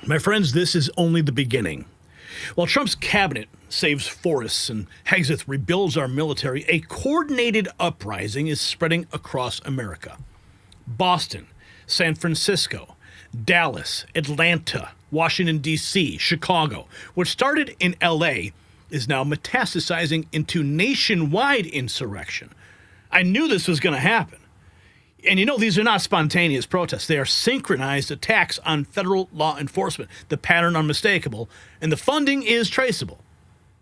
My friends, this is only the beginning. While Trump's cabinet saves forests and Hegseth rebuilds our military, a coordinated uprising is spreading across America. Boston, San Francisco, Dallas, Atlanta, Washington, D.C., Chicago. What started in L.A. is now metastasizing into nationwide insurrection. I knew this was going to happen. And you know, these are not spontaneous protests. They are synchronized attacks on federal law enforcement. The pattern unmistakable, and the funding is traceable.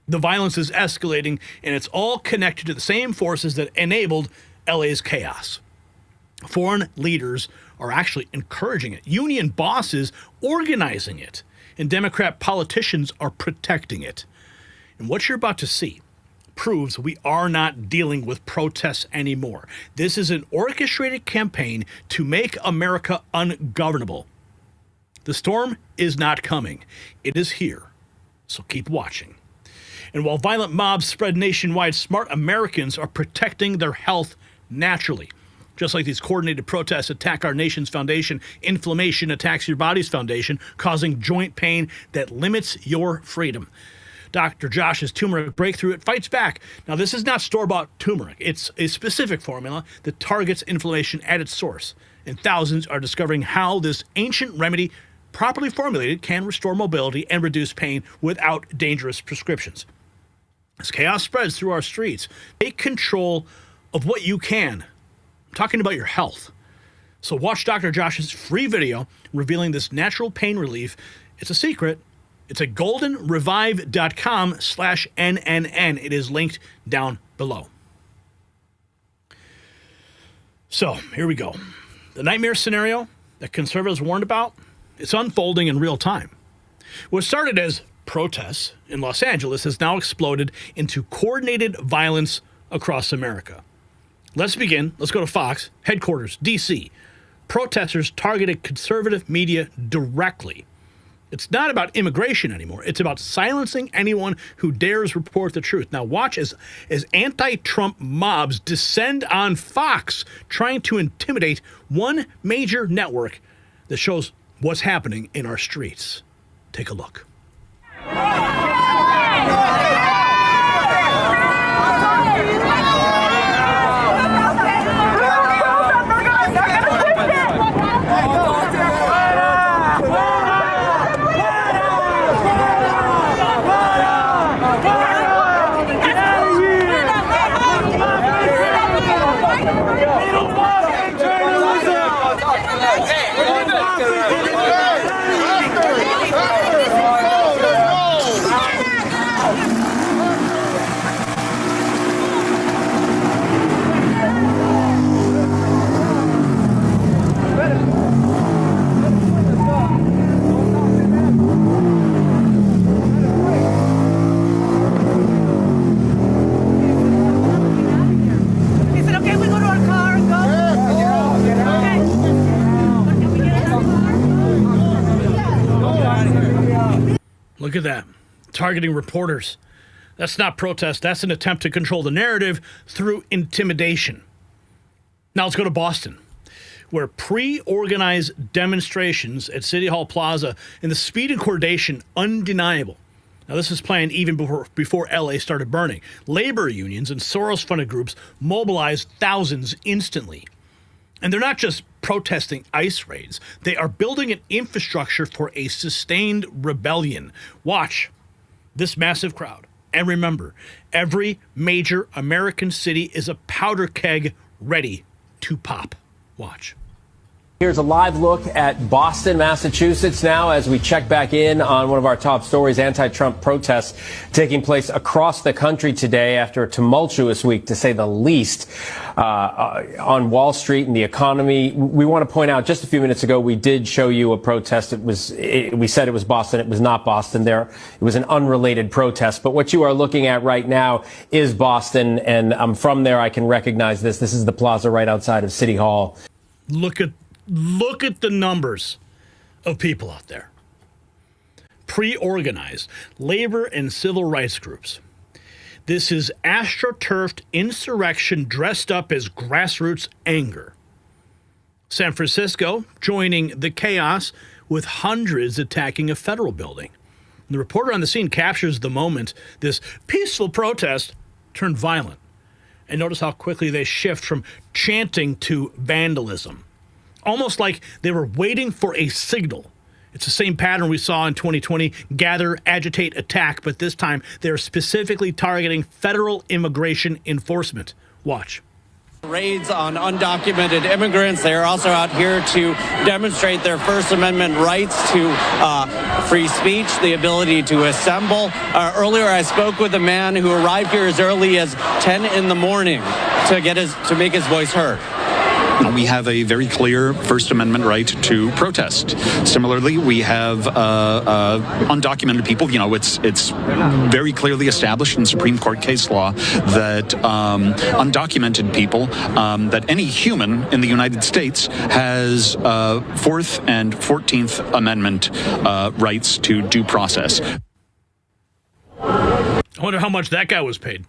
The violence is escalating, and it's all connected to the same forces that enabled LA's chaos. Foreign leaders are actually encouraging it. Union bosses organizing it, and Democrat politicians are protecting it. And what you're about to see proves we are not dealing with protests anymore. This is an orchestrated campaign to make America ungovernable. The storm is not coming. It is here. So keep watching. And while violent mobs spread nationwide, smart Americans are protecting their health naturally. Just like these coordinated protests attack our nation's foundation, inflammation attacks your body's foundation, causing joint pain that limits your freedom. Dr. Josh's turmeric breakthrough, it fights back. Now, this is not store-bought turmeric. It's a specific formula that targets inflammation at its source. And thousands are discovering how this ancient remedy, properly formulated, can restore mobility and reduce pain without dangerous prescriptions. As chaos spreads through our streets, take control of what you can. I'm talking about your health. So watch Dr. Josh's free video revealing this natural pain relief. It's a secret. It's at goldenrevive.com/NNN. It is linked down below. So here we go. The nightmare scenario that conservatives warned about, it's unfolding in real time. What started as protests in Los Angeles has now exploded into coordinated violence across America. Let's begin. Let's go to Fox, headquarters, D.C. Protesters targeted conservative media directly. It's not about immigration anymore. It's about silencing anyone who dares report the truth. Now watch as anti-Trump mobs descend on Fox, trying to intimidate one major network that shows what's happening in our streets. Take a look. Look at that. Targeting reporters. That's not protest. That's an attempt to control the narrative through intimidation. Now let's go to Boston, where pre-organized demonstrations at City Hall Plaza and the speed and coordination undeniable. Now this was planned even before LA started burning. Labor unions and Soros-funded groups mobilized thousands instantly. And they're not just protesting ICE raids. They are building an infrastructure for a sustained rebellion. Watch this massive crowd. And remember, every major American city is a powder keg ready to pop. Watch. Here's a live look at Boston, Massachusetts now as we check back in on one of our top stories, anti-Trump protests taking place across the country today after a tumultuous week, to say the least, on Wall Street and the economy. We want to point out, just a few minutes ago, we did show you a protest. We said it was Boston. It was not Boston. It was an unrelated protest. But what you are looking at right now is Boston, and from there I can recognize this. This is the plaza right outside of City Hall. Look at the numbers of people out there. Pre-organized labor and civil rights groups. This is astroturfed insurrection dressed up as grassroots anger. San Francisco joining the chaos with hundreds attacking a federal building. The reporter on the scene captures the moment this peaceful protest turned violent. And notice how quickly they shift from chanting to vandalism. Almost like they were waiting for a signal. It's the same pattern we saw in 2020, gather, agitate, attack, but this time they're specifically targeting federal immigration enforcement. Watch. Raids on undocumented immigrants. They are also out here to demonstrate their First Amendment rights to free speech, the ability to assemble. Earlier, I spoke with a man who arrived here as early as 10 in the morning to make his voice heard. We have a very clear First Amendment right to protest. Similarly, we have undocumented people. You know, it's very clearly established in Supreme Court case law that undocumented people, that any human in the United States has Fourth and 14th Amendment rights to due process. I wonder how much that guy was paid.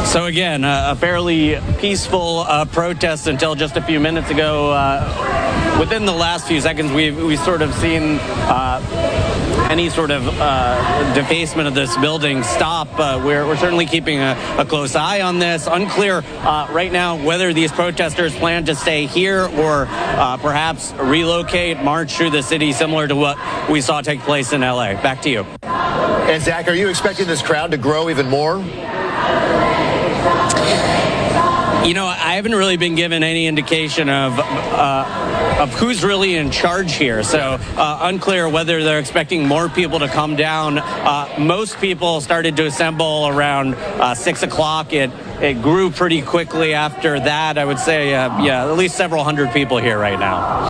So again, a fairly peaceful protest until just a few minutes ago. Within the last few seconds, we've sort of seen any sort of defacement of this building stop. We're certainly keeping a close eye on this. Unclear right now whether these protesters plan to stay here or perhaps relocate, march through the city, similar to what we saw take place in LA. Back to you. And Zach, are you expecting this crowd to grow even more? You know, I haven't really been given any indication of who's really in charge here. So unclear whether they're expecting more people to come down. Most people started to assemble around 6 o'clock. It grew pretty quickly after that. I would say, at least several hundred people here right now.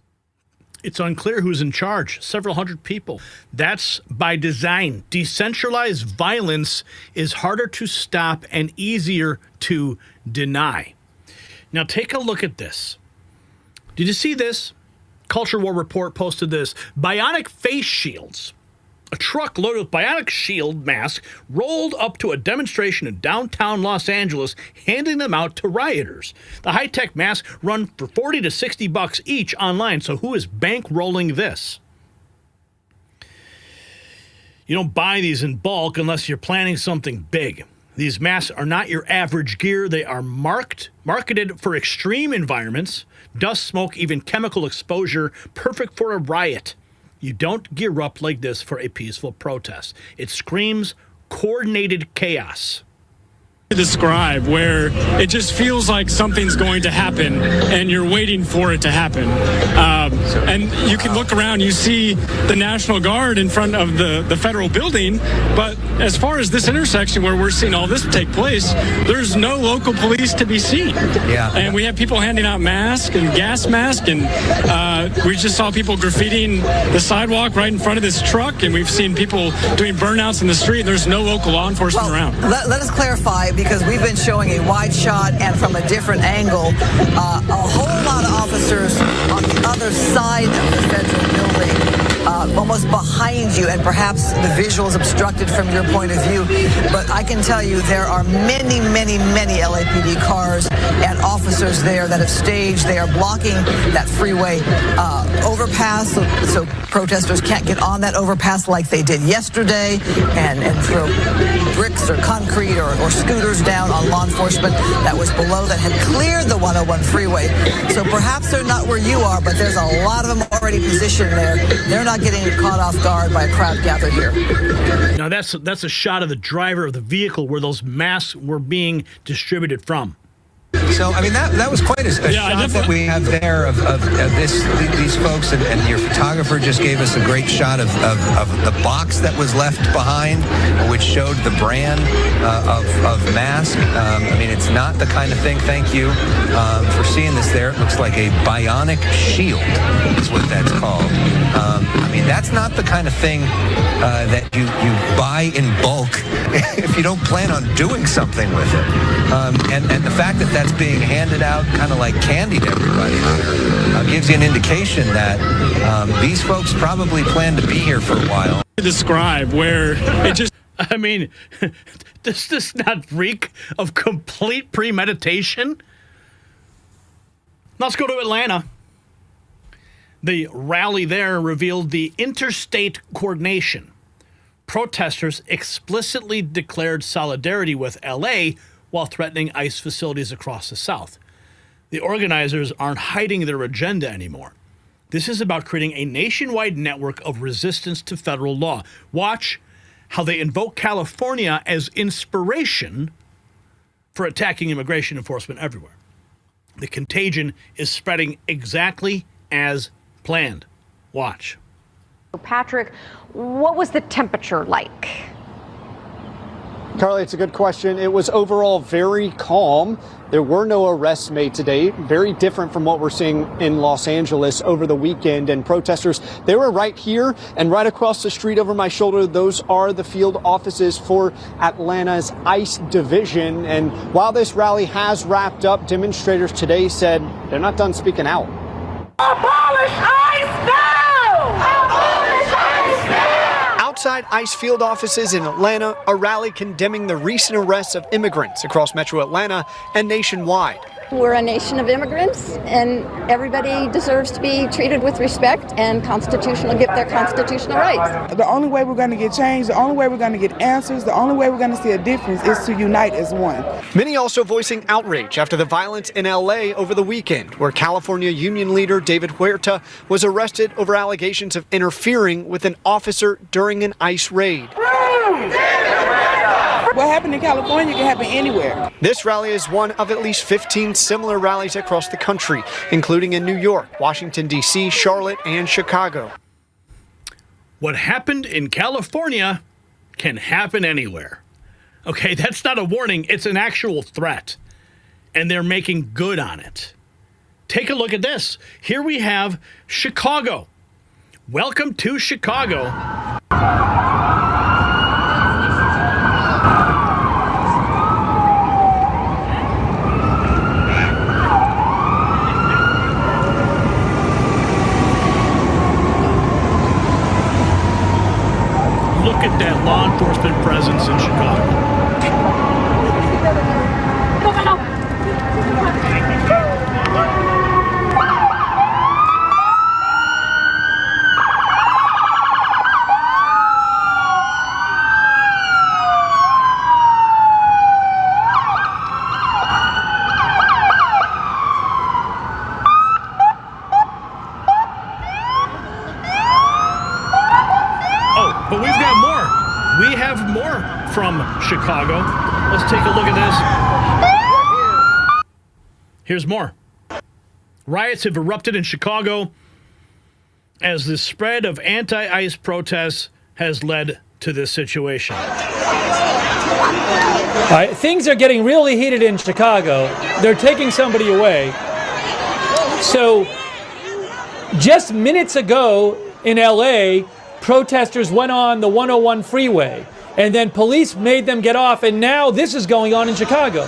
It's unclear who's in charge. Several hundred people. That's by design. Decentralized violence is harder to stop and easier to deny. Now take a look at this. Did you see this? Culture War Report posted this. Bionic face shields. A truck loaded with bionic shield masks rolled up to a demonstration in downtown Los Angeles, handing them out to rioters. The high-tech masks run for $40 to $60 each online, so who is bankrolling this? You don't buy these in bulk unless you're planning something big. These masks are not your average gear. They are marketed for extreme environments, dust, smoke, even chemical exposure, perfect for a riot. You don't gear up like this for a peaceful protest. It screams coordinated chaos. Describe where it just feels like something's going to happen and you're waiting for it to happen. And you can look around, you see the National Guard in front of the federal building, but as far as this intersection where we're seeing all this take place, there's no local police to be seen. Yeah. And we have people handing out masks and gas masks, and we just saw people graffitiing the sidewalk right in front of this truck, and we've seen people doing burnouts in the street, and there's no local law enforcement around. Let us clarify, because we've been showing a wide shot and from a different angle, a whole lot of officers on the other side of the federal building, almost behind you, and perhaps the visual is obstructed from your point of view. But I can tell you there are many, many, many LAPD cars and officers there that have staged. They are blocking that freeway overpass, so protesters can't get on that overpass like they did yesterday and throw bricks or concrete or scooters down on law enforcement that was below that had cleared the 101 freeway. So perhaps they're not where you are, but there's a lot of them already positioned there. They're not getting caught off guard by a crowd gathered here. Now that's a shot of the driver of the vehicle where those masks were being distributed from. So, I mean, that was quite a shot that we have there of these folks, and your photographer just gave us a great shot of the box that was left behind, which showed the brand of mask. I mean, it's not the kind of thing, thank you for seeing this there. It looks like a bionic shield is what that's called. I mean, that's not the kind of thing that you buy in bulk if you don't plan on doing something with it. And the fact that that's being handed out kind of like candy to everybody gives you an indication that these folks probably plan to be here for a while. Describe where it just... I mean, does this not reek of complete premeditation? Let's go to Atlanta. The rally there revealed the interstate coordination. Protesters explicitly declared solidarity with LA while threatening ICE facilities across the South. The organizers aren't hiding their agenda anymore. This is about creating a nationwide network of resistance to federal law. Watch how they invoke California as inspiration for attacking immigration enforcement everywhere. The contagion is spreading exactly as planned. Watch. Patrick, what was the temperature like? Carly, it's a good question. It was overall very calm. There were no arrests made today. Very different from what we're seeing in Los Angeles over the weekend. And protesters, they were right here and right across the street over my shoulder. Those are the field offices for Atlanta's ICE division. And while this rally has wrapped up, demonstrators today said they're not done speaking out. Abolish ICE now! Abolish ICE now! Outside ICE field offices in Atlanta, a rally condemning the recent arrests of immigrants across metro Atlanta and nationwide. We're a nation of immigrants, and everybody deserves to be treated with respect and get their constitutional rights. The only way we're going to get change, the only way we're going to get answers, the only way we're going to see a difference is to unite as one. Many also voicing outrage after the violence in LA over the weekend, where California Union leader David Huerta was arrested over allegations of interfering with an officer during an ICE raid. What happened in California can happen anywhere. This rally is one of at least 15 similar rallies across the country, including in New York, Washington, D.C., Charlotte, and Chicago. What happened in California can happen anywhere. Okay, that's not a warning. It's an actual threat. And they're making good on it. Take a look at this. Here we have Chicago. Welcome to Chicago. Look at that law enforcement presence in Chicago. But we've got more. We have more from Chicago. Let's take a look at this. Here's more. Riots have erupted in Chicago as the spread of anti-ICE protests has led to this situation. All right, things are getting really heated in Chicago. They're taking somebody away. So just minutes ago in LA, protesters went on the 101 freeway, and then police made them get off, and now this is going on in Chicago.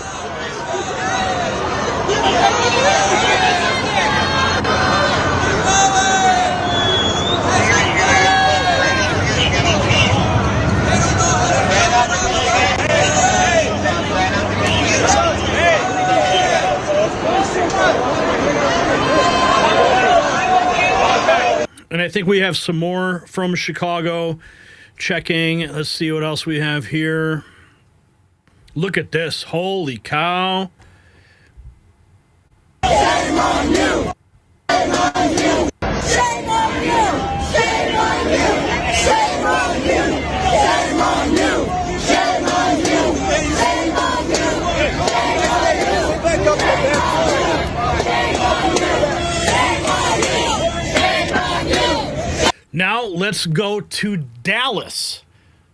And I think we have some more from Chicago. Checking. Let's see what else we have here. Look at this. Holy cow. Shame on you! Shame on you! Shame on you! Shame on you! Shame on you! Shame on you! Shame on you! Shame on you! Shame on you! Now let's go to Dallas,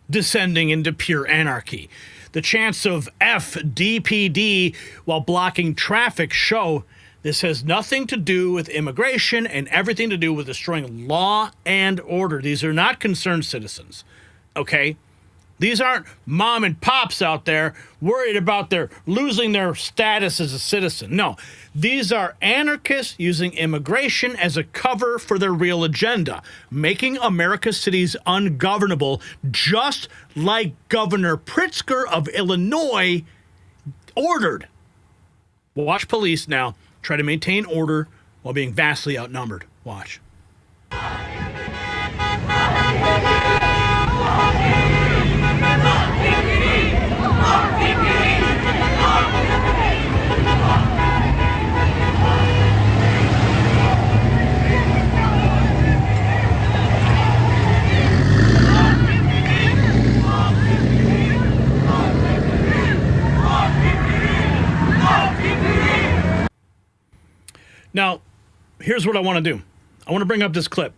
descending into pure anarchy. The chants of FDPD while blocking traffic show this has nothing to do with immigration and everything to do with destroying law and order. These are not concerned citizens, okay? These aren't mom and pops out there worried about losing their status as a citizen. No, these are anarchists using immigration as a cover for their real agenda, making America's cities ungovernable, just like Governor Pritzker of Illinois ordered. Watch police now try to maintain order while being vastly outnumbered. Watch. here's what I want to do. I want to bring up this clip.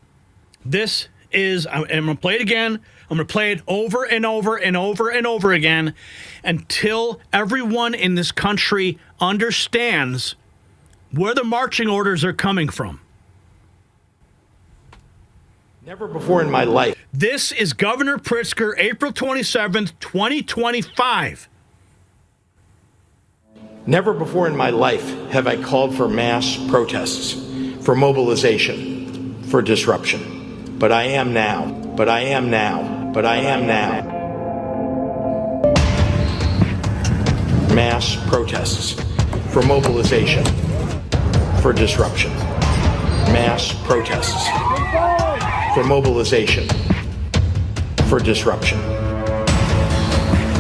This is, I'm going to play it again. I'm going to play it over and over and over and over again until everyone in this country understands where the marching orders are coming from. Never before in my life. This is Governor Pritzker, April 27th, 2025. Never before in my life have I called for mass protests, for mobilization, for disruption. But I am now. But I am now. But I am now. Mass protests, for mobilization, for disruption. Mass protests, for mobilization, for disruption.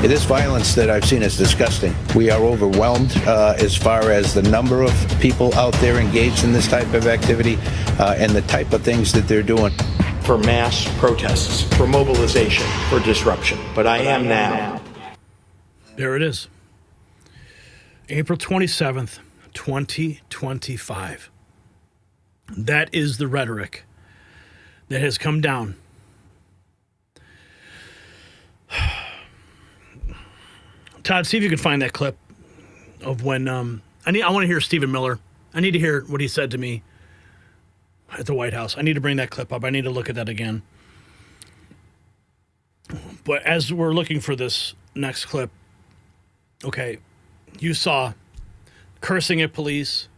This violence that I've seen is disgusting. We are overwhelmed as far as the number of people out there engaged in this type of activity and the type of things that they're doing. For mass protests, for mobilization, for disruption. But I am now. There it is. April 27th, 2025. That is the rhetoric that has come down. Todd, see if you can find that clip of when I want to hear Stephen Miller. I need to hear what he said to me at the White House. I need to bring that clip up. I need to look at that again. But as we're looking for this next clip, okay, you saw cursing at police,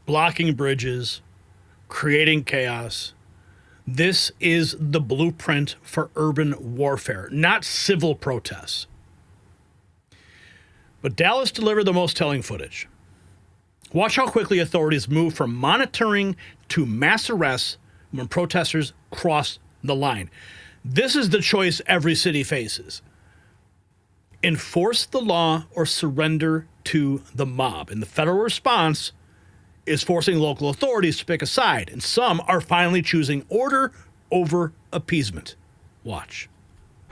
blocking bridges, creating chaos. This is the blueprint for urban warfare, not civil protests. But Dallas delivered the most telling footage. Watch how quickly authorities move from monitoring to mass arrests when protesters cross the line. This is the choice every city faces. Enforce the law or surrender to the mob. And the federal response is forcing local authorities to pick a side. And some are finally choosing order over appeasement. Watch.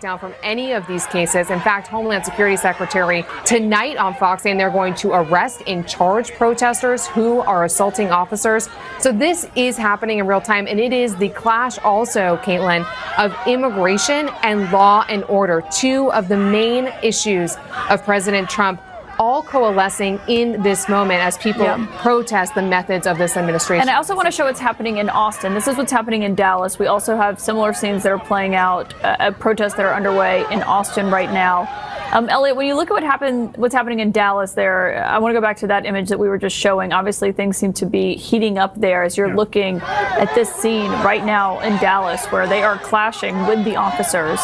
Down from any of these cases. In fact, Homeland Security Secretary tonight on Fox saying they're going to arrest and charge protesters who are assaulting officers. So this is happening in real time, and it is the clash also, Caitlin, of immigration and law and order, two of the main issues of President Trump, all coalescing in this moment as people protest the methods of this administration. And I also want to show what's happening in Austin. This is what's happening in Dallas. We also have similar scenes that are playing out, protests that are underway in Austin right now. Elliot, when you look at what's happening in Dallas there, I want to go back to that image that we were just showing. Obviously, things seem to be heating up there as you're looking at this scene right now in Dallas where they are clashing with the officers.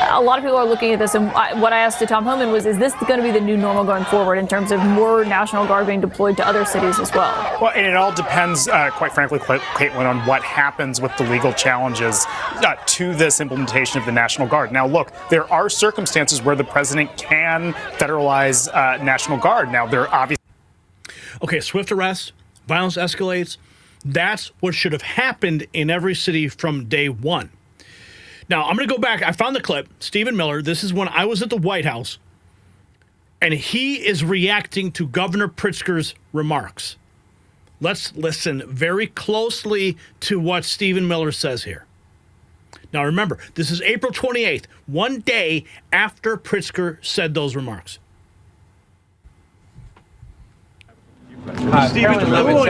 A lot of people are looking at this, and what I asked to Tom Homan was, is this going to be the new normal going forward in terms of more National Guard being deployed to other cities as well? Well, and it all depends, quite frankly, Caitlin, on what happens with the legal challenges to this implementation of the National Guard. Now, look, there are circumstances where the president can federalize National Guard. Now, there are obviously... Okay, swift arrest, violence escalates. That's what should have happened in every city from day one. Now, I'm going to go back. I found the clip. Stephen Miller, this is when I was at the White House, and he is reacting to Governor Pritzker's remarks. Let's listen very closely to what Stephen Miller says here. Now, remember, this is April 28th, one day after Pritzker said those remarks. Stephen,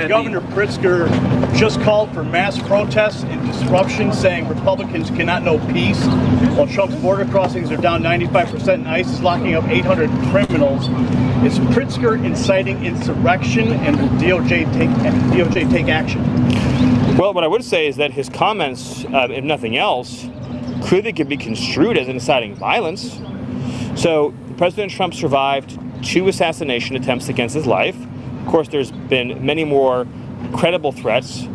Governor Pritzker just called for mass protests and disruption, saying Republicans cannot know peace, while Trump's border crossings are down 95% and ICE is locking up 800 criminals. Is Pritzker inciting insurrection, and will DOJ take action? Well, what I would say is that his comments, if nothing else, clearly could be construed as inciting violence. So President Trump survived 2 assassination attempts against his life. Of course, there's been many more credible threats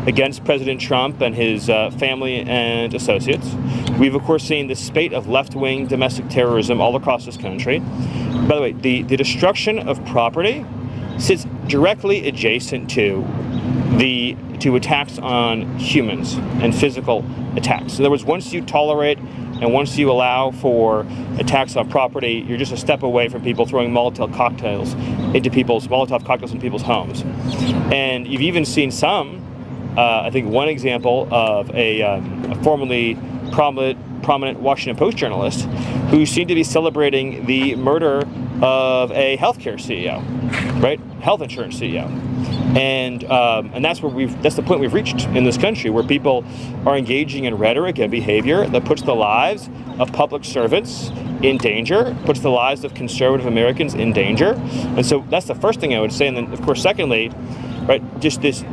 against President Trump and his family and associates. We've, of course, seen the spate of left-wing domestic terrorism all across this country. By the way, the destruction of property sits directly adjacent to attacks on humans and physical attacks. In other words, once you tolerate and once you allow for attacks on property, you're just a step away from people throwing Molotov cocktails into people's Molotov cocktails into people's homes. And you've even seen some, I think one example of a formerly prominent Washington Post journalist who seemed to be celebrating the murder of a healthcare CEO, right? Health insurance CEO. And that's the point we've reached in this country, where people are engaging in rhetoric and behavior that puts the lives of public servants in danger, puts the lives of conservative Americans in danger. And so that's the first thing I would say. And then, of course, secondly, right, just this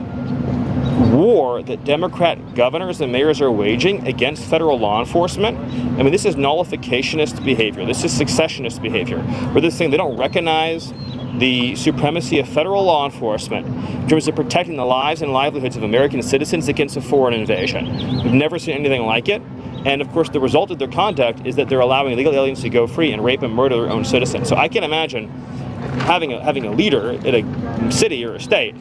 war that Democrat governors and mayors are waging against federal law enforcement. I mean, this is nullificationist behavior. This is successionist behavior, where they're saying they don't recognize the supremacy of federal law enforcement in terms of protecting the lives and livelihoods of American citizens against a foreign invasion. We've never seen anything like it. And of course, the result of their conduct is that they're allowing illegal aliens to go free and rape and murder their own citizens. So I can't imagine having a leader in a city or a state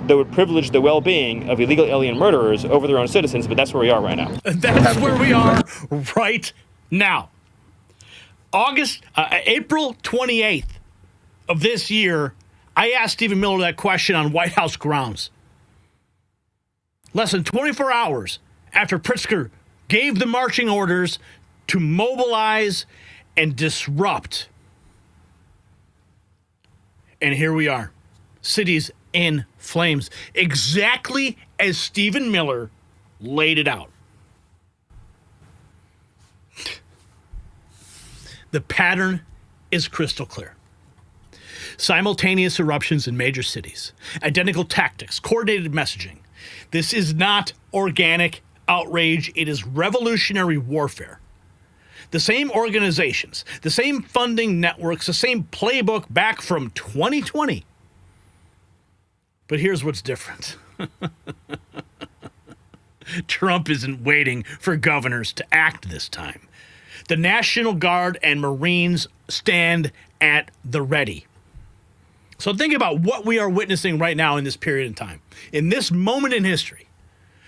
that would privilege the well-being of illegal alien murderers over their own citizens, but that's where we are right now. That's where we are right now. April 28th of this year, I asked Stephen Miller that question on White House grounds. Less than 24 hours after Pritzker gave the marching orders to mobilize and disrupt. And here we are. Cities in flames. Exactly as Stephen Miller laid it out. The pattern is crystal clear. Simultaneous eruptions in major cities. Identical tactics. Coordinated messaging. This is not organic outrage. It is revolutionary warfare. The same organizations, the same funding networks, the same playbook back from 2020. But here's what's different. Trump isn't waiting for governors to act this time. The National Guard and Marines stand at the ready. So think about what we are witnessing right now in this period in time. In this moment in history,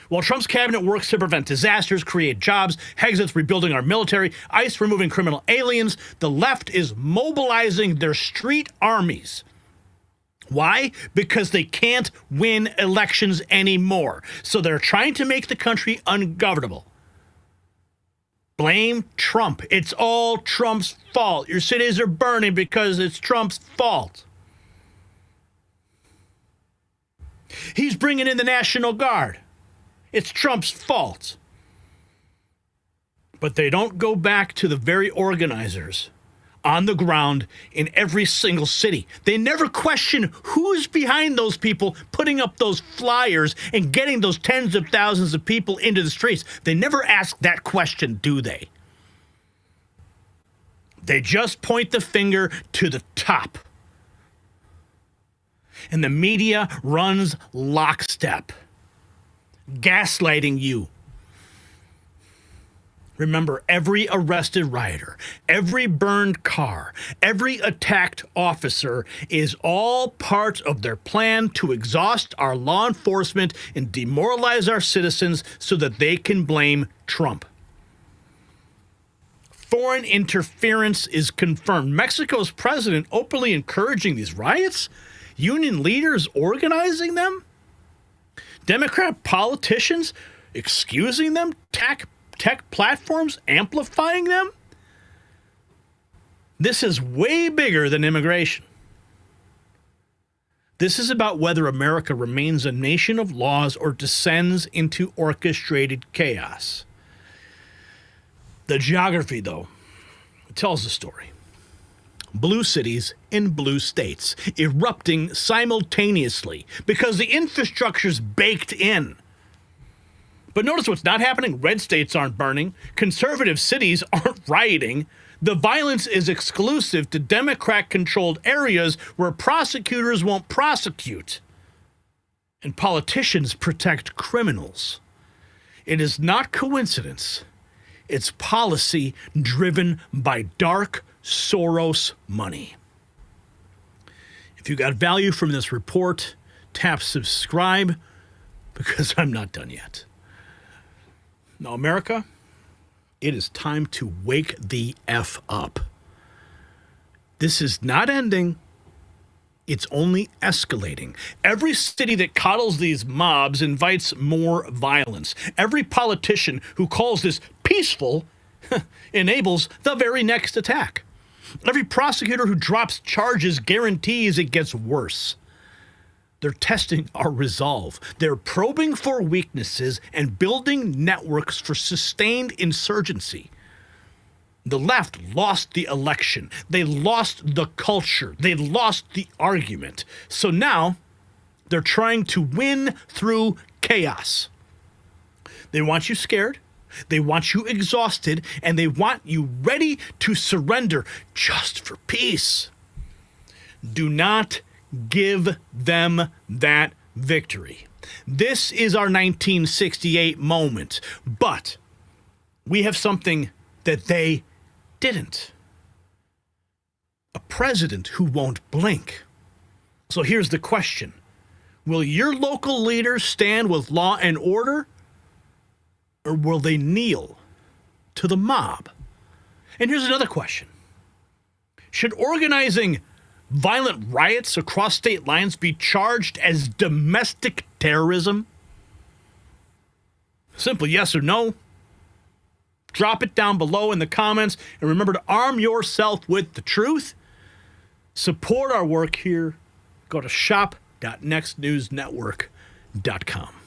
while Trump's cabinet works to prevent disasters, create jobs, Hexit's rebuilding our military, ICE removing criminal aliens, the left is mobilizing their street armies. Why? Because they can't win elections anymore. So they're trying to make the country ungovernable. Blame Trump. It's all Trump's fault. Your cities are burning because it's Trump's fault. He's bringing in the National Guard. It's Trump's fault. But they don't go back to the very organizers on the ground in every single city. They never question who's behind those people putting up those flyers and getting those tens of thousands of people into the streets. They never ask that question, do they? They just point the finger to the top. And the media runs lockstep, gaslighting you. Remember, every arrested rioter, every burned car, every attacked officer is all part of their plan to exhaust our law enforcement and demoralize our citizens so that they can blame Trump. Foreign interference is confirmed. Mexico's president openly encouraging these riots? Union leaders organizing them? Democrat politicians excusing them? Tech platforms amplifying them? This is way bigger than immigration. This is about whether America remains a nation of laws or descends into orchestrated chaos. The geography, though, tells the story. Blue cities in blue states erupting simultaneously because the infrastructure's baked in. But notice what's not happening. Red states aren't burning. Conservative cities aren't rioting. The violence is exclusive to Democrat-controlled areas where prosecutors won't prosecute. And politicians protect criminals. It is not coincidence. It's policy driven by dark Soros money. If you got value from this report, tap subscribe, because I'm not done yet. Now, America, it is time to wake the F up. This is not ending. It's only escalating. Every city that coddles these mobs invites more violence. Every politician who calls this peaceful enables the very next attack. Every prosecutor who drops charges guarantees it gets worse. They're testing our resolve. They're probing for weaknesses and building networks for sustained insurgency. The left lost the election. They lost the culture. They lost the argument. So now they're trying to win through chaos. They want you scared. They want you exhausted, and they want you ready to surrender just for peace. Do not give them that victory. This is our 1968 moment, but we have something that they didn't. A president who won't blink. So here's the question. Will your local leaders stand with law and order? Or will they kneel to the mob? And here's another question. Should organizing violent riots across state lines be charged as domestic terrorism? Simple yes or no. Drop it down below in the comments. And remember to arm yourself with the truth. Support our work here. Go to shop.nextnewsnetwork.com.